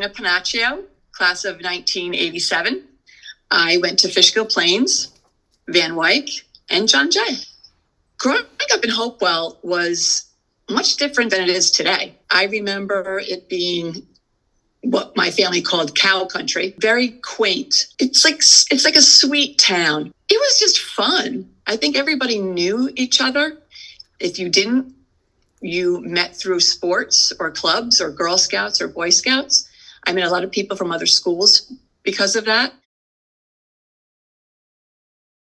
Gina Pennacchio, class of 1987. I went to Fishkill Plains, Van Wyck, and John Jay. Growing up in Hopewell was much different than it is today. I remember it being what my family called cow country, very quaint. It's like a sweet town. It was just fun. I think everybody knew each other. If you didn't, you met through sports or clubs or Girl Scouts or Boy Scouts. I met a lot of people from other schools because of that.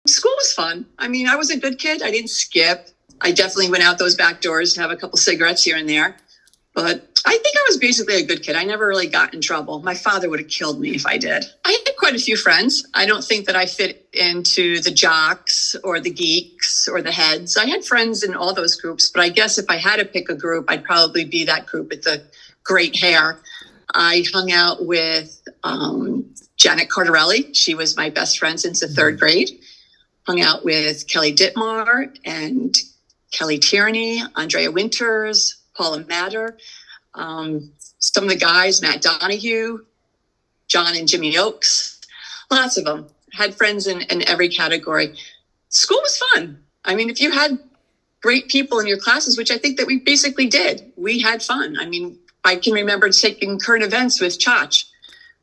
School was fun. I mean, I was a good kid. I didn't skip. I definitely went out those back doors to have a couple cigarettes here and there. But I think I was basically a good kid. I never really got in trouble. My father would have killed me if I did. I had quite a few friends. I don't think that I fit into the jocks or the geeks or the heads. I had friends in all those groups, but I guess if I had to pick a group, I'd probably be that group with the great hair. I hung out with Janet Cardarelli. She was my best friend since the third grade. Hung out with Kelly Dittmar and Kelly Tierney, Andrea Winters, Paula Matter, some of the guys, Matt Donahue, John and Jimmy Oakes, lots of them. Had friends in every category. School was fun. I mean, if you had great people in your classes, which I think that we basically did, we had fun. I mean, I can remember taking current events with Chach.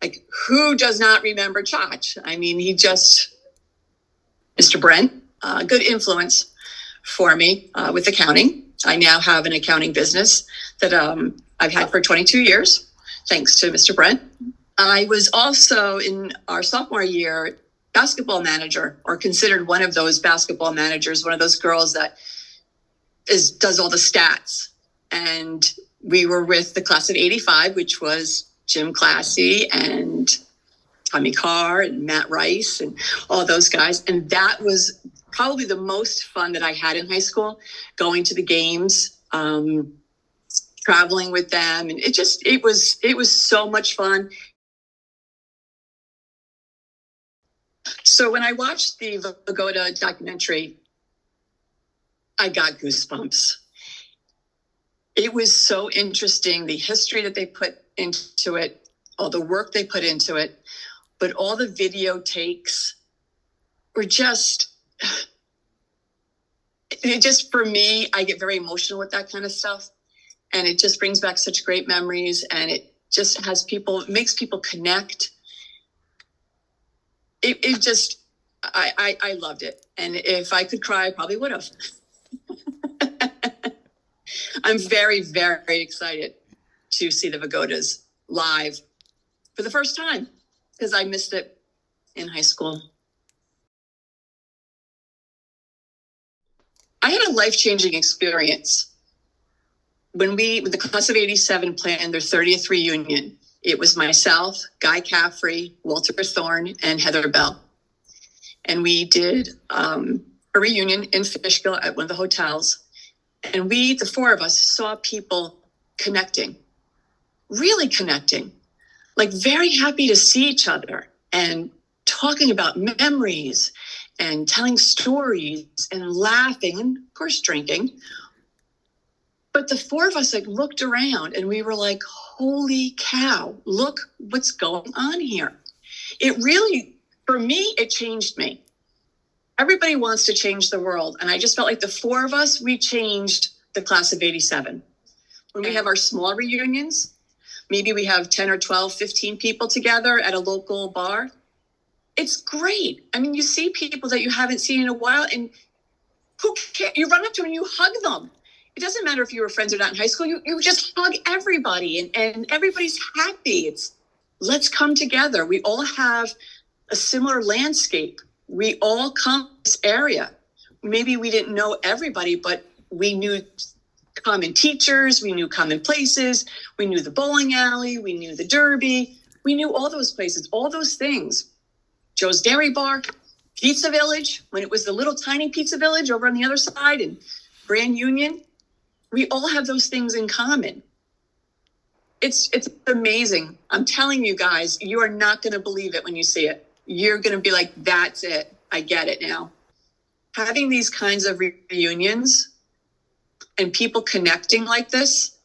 Like, who does not remember Chach? I mean, Mr. Brent, good influence for me with accounting. I now have an accounting business that I've had for 22 years, thanks to Mr. Brent. I was also in our sophomore year basketball manager, or considered one of those basketball managers, one of those girls that does all the stats. And we were with the class of 85, which was Jim Classy and Tommy Carr and Matt Rice and all those guys. And that was probably the most fun that I had in high school, going to the games, traveling with them. And it was so much fun. So when I watched the Vagoda documentary, I got goosebumps. It was so interesting, the history that they put into it, all the work they put into it, but all the video takes were just, for me, I get very emotional with that kind of stuff. And it just brings back such great memories. And it just makes people connect. I loved it. And if I could cry, I probably would have. I'm very, very excited to see the Vagodas live for the first time, because I missed it in high school. I had a life-changing experience. When the class of 87 planned their 30th reunion, it was myself, Guy Caffrey, Walter Thorne, and Heather Bell. And we did a reunion in Fishkill at one of the hotels. And the four of us, saw people connecting, really connecting, like very happy to see each other and talking about memories and telling stories and laughing and, of course, drinking. But the four of us looked around and we were like, holy cow, look what's going on here. It really, for me, it changed me. Everybody wants to change the world. And I just felt like the four of us, we changed the class of 87. When we have our small reunions, maybe we have 10 or 12, 15 people together at a local bar. It's great. I mean, you see people that you haven't seen in a while, and who cares? You run up to them and you hug them. It doesn't matter if you were friends or not in high school. You just hug everybody, and everybody's happy. Let's come together. We all have a similar landscape. We all come to this area. Maybe we didn't know everybody, but we knew common teachers. We knew common places. We knew the bowling alley. We knew the Derby. We knew all those places, all those things. Joe's Dairy Bar, Pizza Village, when it was the little tiny Pizza Village over on the other side in Grand Union. We all have those things in common. It's amazing. I'm telling you guys, you are not going to believe it when you see it. You're going to be like, that's it. I get it now. Having these kinds of reunions and people connecting like this,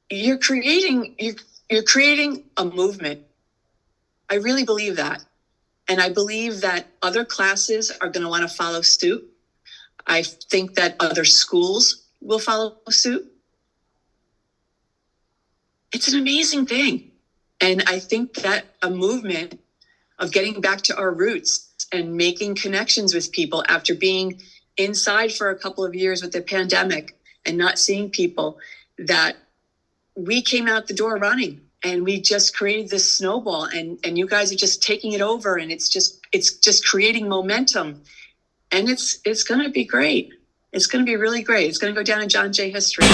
you're creating You're creating a movement. I really believe that. And I believe that other classes are going to want to follow suit. I think that other schools will follow suit. It's an amazing thing. And I think that a movement of getting back to our roots and making connections with people after being inside for a couple of years with the pandemic and not seeing people, that we came out the door running and we just created this snowball, and you guys are just taking it over, and it's just creating momentum, and it's going to be great. It's going to be really great. It's going to go down in John Jay history.